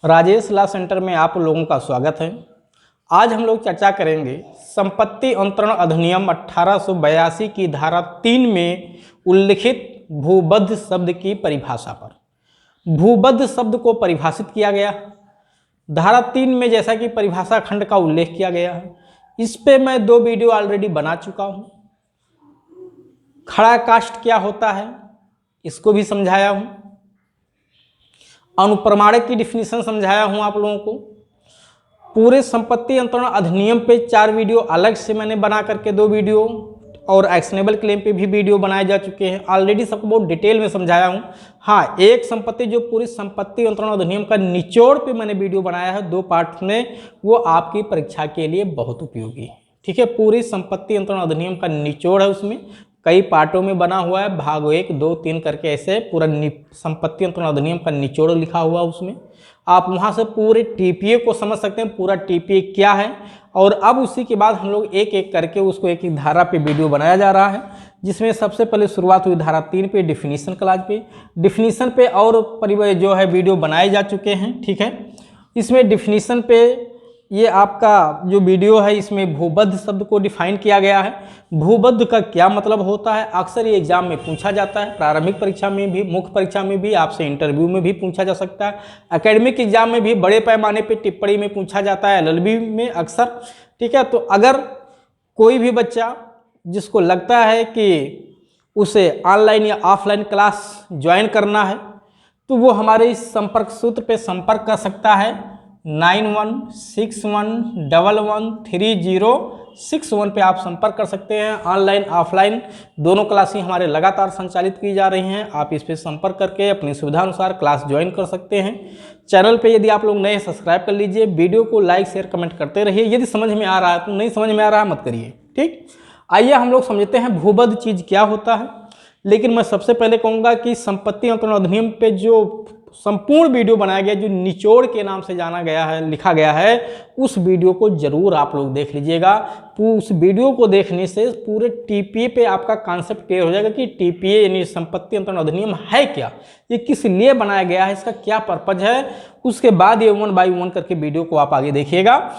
Rajesh law centre में आप लोगों का स्वागत है। आज हम लोग चर्चा करेंगे संपत्ति अंतरण अधिनियम 1882 की धारा 3 में उल्लिखित भूबद्ध शब्द की परिभाषा पर। भूबद्ध शब्द को परिभाषित किया गया धारा 3 में, जैसा कि परिभाषा खंड का उल्लेख किया गया है। इस पे मैं 2 वीडियो ऑलरेडी बना चुका हूँ। खड़ा कास्ट क्या होता है इसको भी समझाया हूँ, अनुप्रमाणिक की डिफिनीशन समझाया हूं आप लोगों को। पूरे संपत्ति अंतरण अधिनियम पे 4 वीडियो अलग से मैंने बना करके 2 वीडियो और एक्शनेबल क्लेम पे भी वीडियो बनाए जा चुके हैं। ऑलरेडी सबको बहुत डिटेल में समझाया हूं। हाँ, एक संपत्ति जो पूरी संपत्ति अंतरण अधिनियम का निचोड़ पे मैंने वीडियो बनाया है 2 पार्ट में, वो आपकी परीक्षा के लिए बहुत उपयोगी है। ठीक है, पूरी संपत्ति अंतरण अधिनियम का निचोड़ है, उसमें कई पार्टों में बना हुआ है, भाग 1, 2, 3 करके ऐसे पूरा संपत्ति अंतरण अधिनियम का निचोड़ लिखा हुआ उसमें। आप वहां से पूरे टीपीए को समझ सकते हैं, पूरा टीपीए क्या है। और अब उसी के बाद हम लोग एक एक करके उसको एक एक धारा पे वीडियो बनाया जा रहा है, जिसमें सबसे पहले शुरुआत हुई धारा 3 पे, डिफिनीशन क्लाज पे। डिफिनीशन पे और जो है वीडियो बनाए जा चुके हैं। ठीक है, इसमें डिफिनीशन पे ये आपका जो वीडियो है, इसमें भूबद्ध शब्द को डिफाइन किया गया है। भूबद्ध का क्या मतलब होता है, अक्सर ये एग्जाम में पूछा जाता है, प्रारंभिक परीक्षा में भी, मुख्य परीक्षा में भी, आपसे इंटरव्यू में भी पूछा जा सकता है, एकेडमिक एग्जाम में भी बड़े पैमाने पे टिप्पणी में पूछा जाता है, एलएलबी में अक्सर। ठीक है, तो अगर कोई भी बच्चा जिसको लगता है कि उसे ऑनलाइन या ऑफलाइन क्लास ज्वाइन करना है, तो वो हमारे इस संपर्क सूत्र पे संपर्क कर सकता है। 9161113061 पे आप संपर्क कर सकते हैं। ऑनलाइन ऑफलाइन दोनों क्लासें हमारे लगातार संचालित की जा रही हैं। आप इस पे संपर्क करके अपनी सुविधा अनुसार क्लास ज्वाइन कर सकते हैं। चैनल पे यदि आप लोग नए, सब्सक्राइब कर लीजिए। वीडियो को लाइक शेयर कमेंट करते रहिए। यदि समझ में आ रहा है तो, नहीं समझ में आ रहा है मत करिए। ठीक, आइए हम लोग समझते हैं भूबद्ध चीज़ क्या होता है। लेकिन मैं सबसे पहले कहूँगा कि संपत्ति अंतरण अधिनियम पे जो संपूर्ण वीडियो बनाया गया, जो निचोड़ के नाम से जाना गया है, लिखा गया है, उस वीडियो को जरूर आप लोग देख लीजिएगा। उस वीडियो को देखने से पूरे टीपीए पे आपका कॉन्सेप्ट क्लियर हो जाएगा कि टीपीए यानी संपत्ति अंतरण अधिनियम है क्या, ये किस लिए बनाया गया है, इसका क्या पर्पज है। उसके बाद ये 1 बाय 1 करके वीडियो को आप आगे देखिएगा।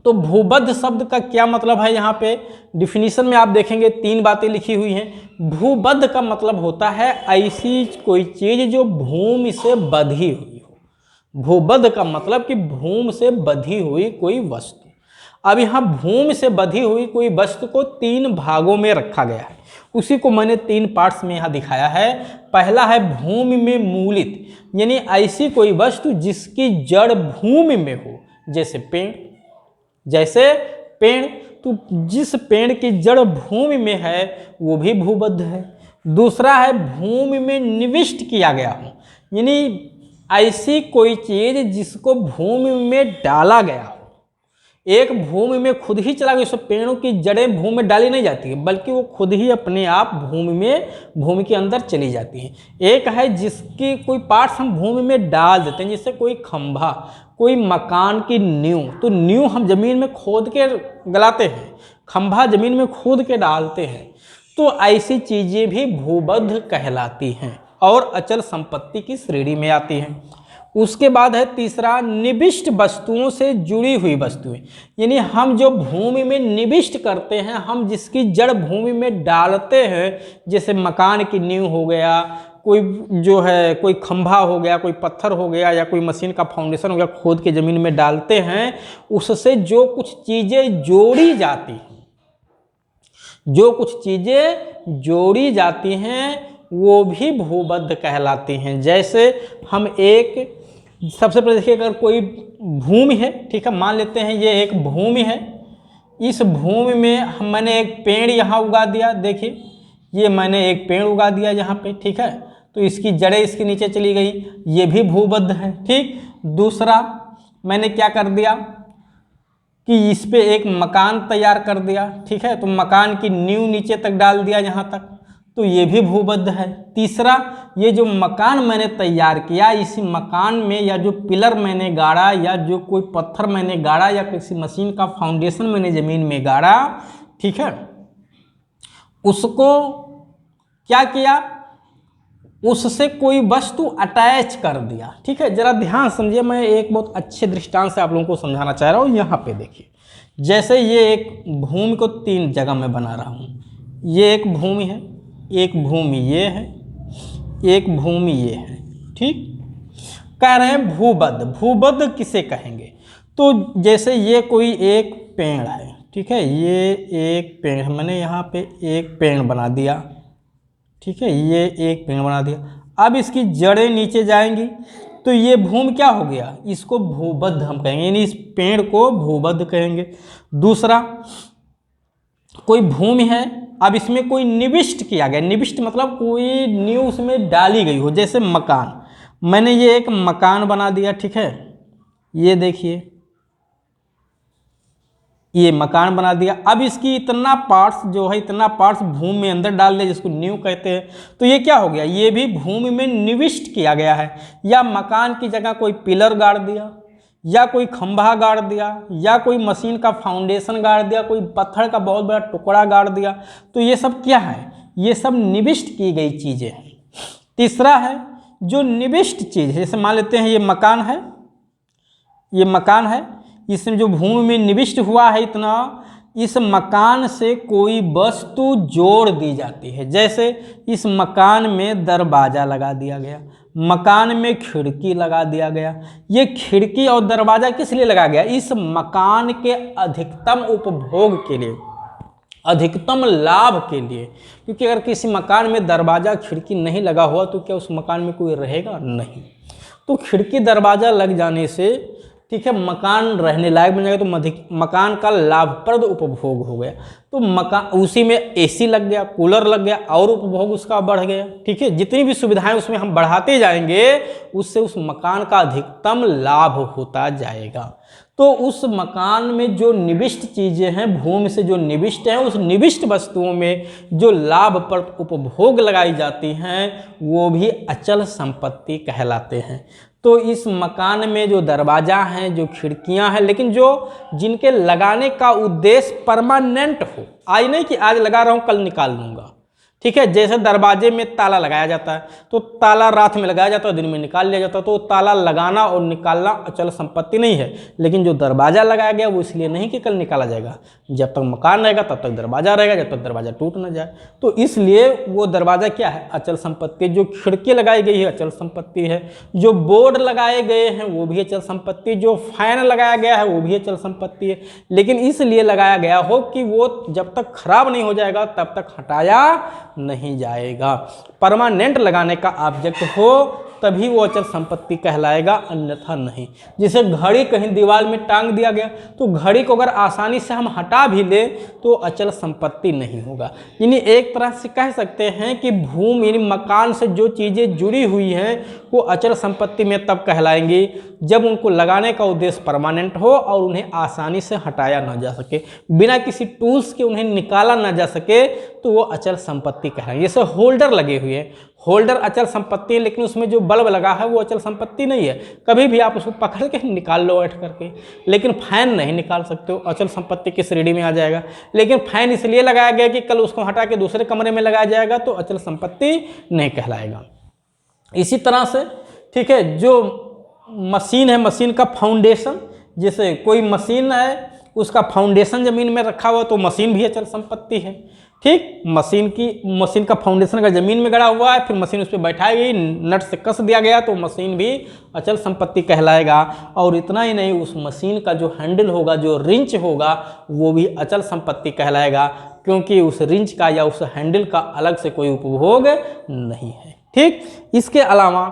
तो भूबद्ध शब्द का क्या मतलब है, यहाँ पे डिफिनीशन में आप देखेंगे 3 बातें लिखी हुई हैं। भूबद्ध का मतलब होता है ऐसी कोई चीज जो भूमि से बंधी हुई हो। भूबद्ध का मतलब कि भूमि से बंधी हुई कोई वस्तु। अब यहाँ भूमि से बंधी हुई कोई वस्तु को 3 भागों में रखा गया है, उसी को मैंने 3 पार्ट्स में यहाँ दिखाया है। पहला है भूमि में मूलित, यानी ऐसी कोई वस्तु जिसकी जड़ भूमि में हो, जैसे पेड़। तो जिस पेड़ की जड़ भूमि में है वो भी भूबद्ध है। दूसरा है भूमि में निविष्ट किया गया हो, यानी ऐसी कोई चीज जिसको भूमि में डाला गया हो। एक भूमि में खुद ही चला गया, जैसे पेड़ों की जड़ें भूमि में डाली नहीं जाती है, बल्कि वो खुद ही अपने आप भूमि के अंदर चली जाती हैं। एक है जिसकी कोई पार्ट्स हम भूमि में डाल देते हैं, जैसे कोई खंभा, कोई मकान की नींव। तो नींव हम जमीन में खोद के गलाते हैं, खंभा जमीन में खोद के डालते हैं। तो ऐसी चीजें भी भूबद्ध कहलाती हैं और अचल संपत्ति की श्रेणी में आती हैं। उसके बाद है तीसरा, निविष्ट वस्तुओं से जुड़ी हुई वस्तुएं, यानी हम जो भूमि में निविष्ट करते हैं, हम जिसकी जड़ भूमि में डालते हैं, जैसे मकान की नींव हो गया, कोई जो है कोई खंभा हो गया, कोई पत्थर हो गया, या कोई मशीन का फाउंडेशन हो गया, खोद के जमीन में डालते हैं। उससे जो कुछ चीजें जोड़ी जाती हैं, वो भी भूबद्ध कहलाती हैं। जैसे हम सबसे पहले देखिए, अगर कोई भूमि है, ठीक है, मान लेते हैं ये एक भूमि है। इस भूमि में मैंने एक पेड़ यहाँ उगा दिया। देखिए, ये मैंने एक पेड़ उगा दिया यहाँ पे, ठीक है, तो इसकी जड़ें इसके नीचे चली गई, ये भी भूबद्ध है। ठीक, दूसरा मैंने क्या कर दिया कि इस पे एक मकान तैयार कर दिया, ठीक है, तो मकान की नींव नीचे तक डाल दिया यहाँ तक, तो ये भी भूबद्ध है। तीसरा, ये जो मकान मैंने तैयार किया, इसी मकान में या जो पिलर मैंने गाड़ा, या जो कोई पत्थर मैंने गाड़ा, या किसी मशीन का फाउंडेशन मैंने जमीन में गाड़ा, ठीक है, उसको क्या किया, उससे कोई वस्तु अटैच कर दिया। ठीक है, जरा ध्यान समझिए, मैं एक बहुत अच्छे दृष्टांत से आप लोगों को समझाना चाह रहा हूँ। यहाँ पे देखिए, जैसे ये एक भूमि को 3 जगह में बना रहा हूँ। ये एक भूमि है, एक भूमि ये है, एक भूमि ये है। ठीक, कह रहे हैं भूबद्ध। भूबद्ध किसे कहेंगे? तो जैसे ये कोई एक पेड़ है, ठीक है, ये एक पेड़ है, मैंने यहाँ पे एक पेड़ बना दिया। ठीक है, ये एक पेड़ बना दिया। अब इसकी जड़ें नीचे जाएंगी तो ये भूमि क्या हो गया? इसको भूबद्ध हम कहेंगे, यानी इस पेड़ को भूबद्ध कहेंगे। दूसरा, कोई भूमि है, अब इसमें कोई निविष्ट किया गया। निविष्ट मतलब कोई नींव उसमें डाली गई हो, जैसे मकान। मैंने ये एक मकान बना दिया। ठीक है, ये देखिए, ये मकान बना दिया। अब इसकी इतना पार्ट्स जो है, इतना पार्ट्स भूमि में अंदर डाल दिया, जिसको नींव कहते हैं। तो ये क्या हो गया? ये भी भूमि में निविष्ट किया गया है। या मकान की जगह कोई पिलर गाड़ दिया, या कोई खंभा गाड़ दिया, या कोई मशीन का फाउंडेशन गाड़ दिया, कोई पत्थर का बहुत बड़ा टुकड़ा गाड़ दिया। तो ये सब क्या है? ये सब निविष्ट की गई चीज़ें हैं। तीसरा है जो निविष्ट चीज़ है, जैसे मान लेते हैं ये मकान है, ये मकान है, इसमें जो भूमि में निविष्ट हुआ है इतना, इस मकान से कोई वस्तु जोड़ दी जाती है। जैसे इस मकान में दरवाज़ा लगा दिया गया, मकान में खिड़की लगा दिया गया। ये खिड़की और दरवाज़ा किस लिए लगा गया? इस मकान के अधिकतम उपभोग के लिए, अधिकतम लाभ के लिए। क्योंकि अगर किसी मकान में दरवाज़ा खिड़की नहीं लगा हुआ तो क्या उस मकान में कोई रहेगा? नहीं। तो खिड़की दरवाज़ा लग जाने से, ठीक है, मकान रहने लायक बन जाएगा, तो मकान का लाभप्रद उपभोग हो गया। तो मकान, उसी में एसी लग गया, कूलर लग गया, और उपभोग उसका बढ़ गया। ठीक है, जितनी भी सुविधाएं उसमें हम बढ़ाते जाएंगे, उससे उस मकान का अधिकतम लाभ होता जाएगा। तो उस मकान में जो निविष्ट चीज़ें हैं, भूमि से जो निविष्ट हैं, उस निविष्ट वस्तुओं में जो लाभप्रद उपभोग लगाई जाती हैं, वो भी अचल संपत्ति कहलाते हैं। तो इस मकान में जो दरवाज़ा हैं, जो खिड़कियां हैं, लेकिन जो जिनके लगाने का उद्देश्य परमानेंट हो, आज नहीं कि आज लगा रहा हूँ कल निकाल लूँगा। ठीक है, जैसे दरवाजे में ताला लगाया जाता है, तो ताला रात में लगाया जाता है, दिन में निकाल लिया जाता है। तो ताला लगाना और निकालना अचल संपत्ति नहीं है। लेकिन जो दरवाज़ा लगाया गया वो इसलिए नहीं कि कल निकाला जाएगा, जब तक मकान रहेगा तब तक दरवाज़ा रहेगा, जब तक दरवाज़ा टूट ना जाए। तो इसलिए वो दरवाज़ा क्या है? अचल संपत्ति। जो खिड़की लगाई गई है अचल संपत्ति है, जो बोर्ड लगाए गए हैं वो भी अचल संपत्ति, जो फैन लगाया गया है वो भी अचल संपत्ति है। लेकिन इसलिए लगाया गया हो कि वो जब तक खराब नहीं हो जाएगा तब तक हटाया नहीं जाएगा। परमानेंट लगाने का ऑब्जेक्ट हो तभी वो अचल संपत्ति कहलाएगा, अन्यथा नहीं। जैसे घड़ी कहीं दीवार में टांग दिया गया, तो घड़ी को अगर आसानी से हम हटा भी लें तो अचल संपत्ति नहीं होगा। यानी एक तरह से कह सकते हैं कि भूमि यानी मकान से जो चीज़ें जुड़ी हुई हैं वो अचल संपत्ति में तब कहलाएंगी जब उनको लगाने का उद्देश्य परमानेंट हो और उन्हें आसानी से हटाया ना जा सके, बिना किसी टूल्स के उन्हें निकाला ना जा सके, तो वो अचल संपत्ति कहलाएंगे। जैसे होल्डर लगे हुए हैं, होल्डर अचल संपत्ति है, लेकिन उसमें जो बल्ब लगा है वो अचल संपत्ति नहीं है। कभी भी आप उसको पकड़ के निकाल लो बैठ करके, लेकिन फैन नहीं निकाल सकते हो, अचल संपत्ति की श्रेणी में आ जाएगा। लेकिन फैन इसलिए लगाया गया कि कल उसको हटा के दूसरे कमरे में लगाया जाएगा, तो अचल संपत्ति नहीं कहलाएगा। इसी तरह से, ठीक है, जो मशीन है, मशीन का फाउंडेशन, जैसे कोई मशीन है उसका फाउंडेशन ज़मीन में रखा हुआ तो मशीन भी अचल संपत्ति है। ठीक, मशीन का फाउंडेशन अगर ज़मीन में गड़ा हुआ है, फिर मशीन उस पर बैठाई गई, नट से कस दिया गया, तो मशीन भी अचल संपत्ति कहलाएगा। और इतना ही नहीं, उस मशीन का जो हैंडल होगा, जो रिंच होगा, वो भी अचल संपत्ति कहलाएगा, क्योंकि उस रिंच का या उस हैंडल का अलग से कोई उपभोग नहीं है। ठीक, इसके अलावा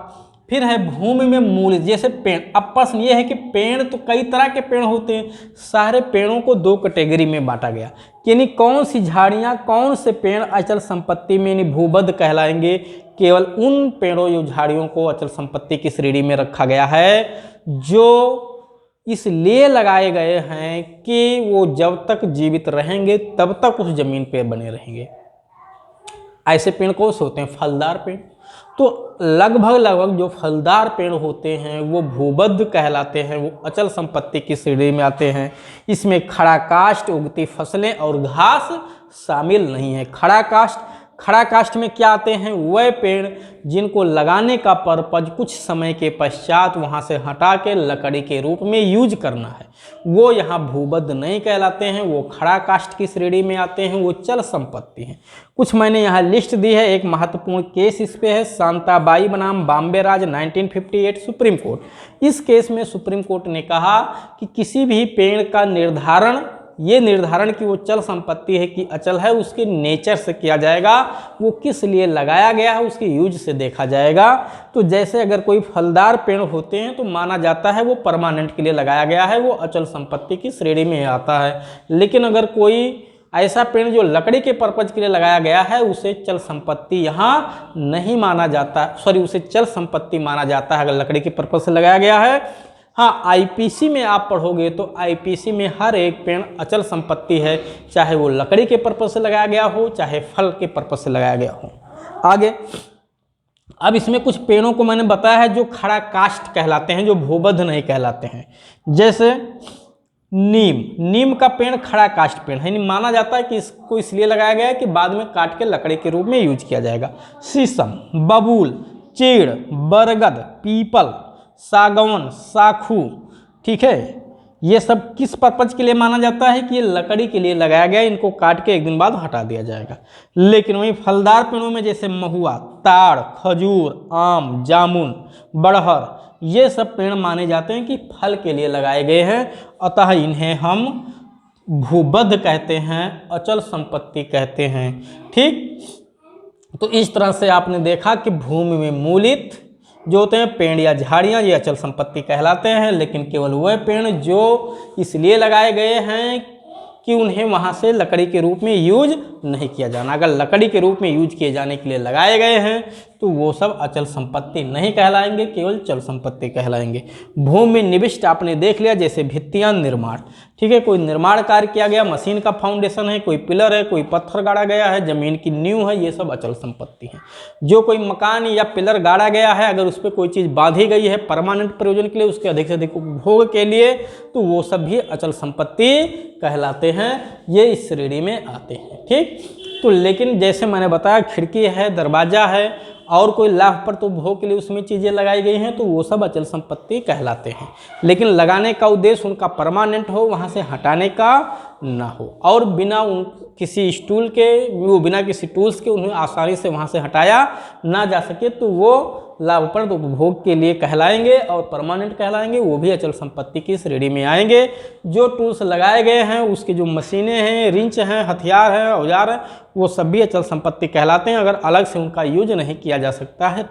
फिर है भूमि में मूल, जैसे पेड़। अब प्रश्न ये है कि पेड़ तो कई तरह के पेड़ होते हैं, सारे पेड़ों को 2 कैटेगरी में बांटा गया, यानी कौन सी झाड़ियाँ, कौन से पेड़ अचल संपत्ति में यानी भूबद्ध कहलाएंगे। केवल उन पेड़ों या झाड़ियों को अचल संपत्ति की श्रेणी में रखा गया है जो इसलिए लगाए गए हैं कि वो जब तक जीवित रहेंगे तब तक उस जमीन पर बने रहेंगे। ऐसे पेड़ कौन से होते हैं? फलदार पेड़। तो लगभग जो फलदार पेड़ होते हैं वो भूबद्ध कहलाते हैं, वो अचल संपत्ति की श्रेणी में आते हैं। इसमें खड़ा काष्ठ, उगती फसलें और घास शामिल नहीं है। खड़ा काष्ठ खड़ा कास्ट में क्या आते हैं? वह पेड़ जिनको लगाने का पर्पज कुछ समय के पश्चात वहाँ से हटा के लकड़ी के रूप में यूज करना है, वो यहाँ भूबद्ध नहीं कहलाते हैं, वो खड़ा कास्ट की श्रेणी में आते हैं, वो चल संपत्ति हैं। कुछ मैंने यहाँ लिस्ट दी है। एक महत्वपूर्ण केस इस पे है, शांताबाई बनाम बॉम्बे राज 1958 सुप्रीम कोर्ट। इस केस में सुप्रीम कोर्ट ने कहा कि किसी भी पेड़ का निर्धारण कि वो चल संपत्ति है कि अचल है, उसके नेचर से किया जाएगा, वो किस लिए लगाया गया है उसके यूज से देखा जाएगा। तो जैसे अगर कोई फलदार पेड़ होते हैं तो माना जाता है वो परमानेंट के लिए लगाया गया है, वो अचल संपत्ति की श्रेणी में आता है। लेकिन अगर कोई ऐसा पेड़ जो लकड़ी के पर्पज के लिए लगाया गया है उसे चल संपत्ति यहाँ नहीं माना जाता, उसे चल संपत्ति माना जाता है अगर लकड़ी के पर्पज से लगाया गया है। हाँ, आईपीसी में आप पढ़ोगे तो आईपीसी में हर एक पेड़ अचल संपत्ति है, चाहे वो लकड़ी के पर्पज से लगाया गया हो चाहे फल के पर्पज से लगाया गया हो। आगे अब इसमें कुछ पेड़ों को मैंने बताया है जो खड़ा कास्ट कहलाते हैं, जो भूबद्ध नहीं कहलाते हैं। जैसे नीम का पेड़ खड़ा कास्ट पेड़ है, माना जाता है कि इसको इसलिए लगाया गया है कि बाद में काट के लकड़ी के रूप में यूज किया जाएगा। शीशम, बबूल, चीड़, बरगद, पीपल, सागौन, साखू, ठीक है, ये सब किस पर्पज के लिए माना जाता है कि ये लकड़ी के लिए लगाया गया, इनको काट के एक दिन बाद हटा दिया जाएगा। लेकिन वहीं फलदार पेड़ों में जैसे महुआ, ताड़, खजूर, आम, जामुन, बड़हर, ये सब पेड़ माने जाते हैं कि फल के लिए लगाए गए हैं, अतः इन्हें हम भूबद्ध कहते हैं, अचल संपत्ति कहते हैं। ठीक, तो इस तरह से आपने देखा कि भूमि में मूलित जो होते हैं पेड़ या झाड़ियाँ, ये अचल संपत्ति कहलाते हैं। लेकिन केवल वह पेड़ जो इसलिए लगाए गए हैं कि उन्हें वहाँ से लकड़ी के रूप में यूज नहीं किया जाना, अगर लकड़ी के रूप में यूज किए जाने के लिए लगाए गए हैं तो वो सब अचल संपत्ति नहीं कहलाएंगे, केवल चल संपत्ति कहलाएंगे। भूमि में निविष्ट आपने देख लिया, जैसे भित्तियां, निर्माण, ठीक है, कोई निर्माण कार्य किया गया, मशीन का फाउंडेशन है, कोई पिलर है, कोई पत्थर गाड़ा गया है, जमीन की नींव है, ये सब अचल संपत्ति है। जो कोई मकान या पिलर गाड़ा गया है, अगर उस पर कोई चीज़ बांधी गई है परमानेंट प्रयोजन के लिए, उसके अधिक से अधिक उपभोग के लिए, तो वो सब भी अचल संपत्ति कहलाते हैं, ये इस श्रेणी में आते हैं। ठीक, तो लेकिन जैसे मैंने बताया खिड़की है, दरवाजा है और कोई लाभप्रद उपभोग के लिए उसमें चीज़ें लगाई गई हैं तो वो सब अचल संपत्ति कहलाते हैं। लेकिन लगाने का उद्देश्य उनका परमानेंट हो, वहाँ से हटाने का ना हो, और बिना किसी स्टूल के, वो बिना किसी टूल्स के उन्हें आसानी से वहाँ से हटाया ना जा सके, तो वो लाभप्रद उपभोग के लिए कहलाएंगे और परमानेंट कहलाएंगे, वो भी अचल संपत्ति की श्रेणी में आएंगे। जो टूल्स लगाए गए हैं, उसकी जो मशीनें हैं, रिंच हैं, हथियार हैं, औजार हैं, वो सब भी अचल संपत्ति कहलाते हैं, अगर अलग से उनका यूज नहीं किया जा सकता है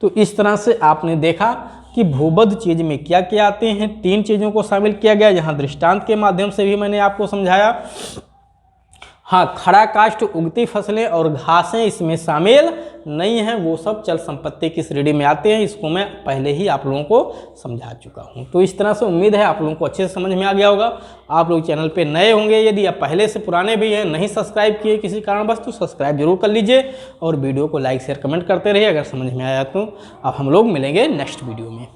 तो इस तरह से आपने देखा कि भूबद्ध चीज़ में क्या क्या आते हैं। 3 चीज़ों को शामिल किया गया, यहाँ दृष्टांत के माध्यम से भी मैंने आपको समझाया। हाँ, खड़ा काष्ठ, उगती फसलें और घासें इसमें शामिल नहीं हैं, वो सब चल संपत्ति की श्रेणी में आते हैं। इसको मैं पहले ही आप लोगों को समझा चुका हूँ। तो इस तरह से उम्मीद है आप लोगों को अच्छे से समझ में आ गया होगा। आप लोग चैनल पे नए होंगे, यदि आप पहले से पुराने भी हैं, नहीं सब्सक्राइब किए किसी कारणवश, तो सब्सक्राइब जरूर कर लीजिए और वीडियो को लाइक शेयर कमेंट करते रहिए अगर समझ में आया तो। अब हम लोग मिलेंगे नेक्स्ट वीडियो में।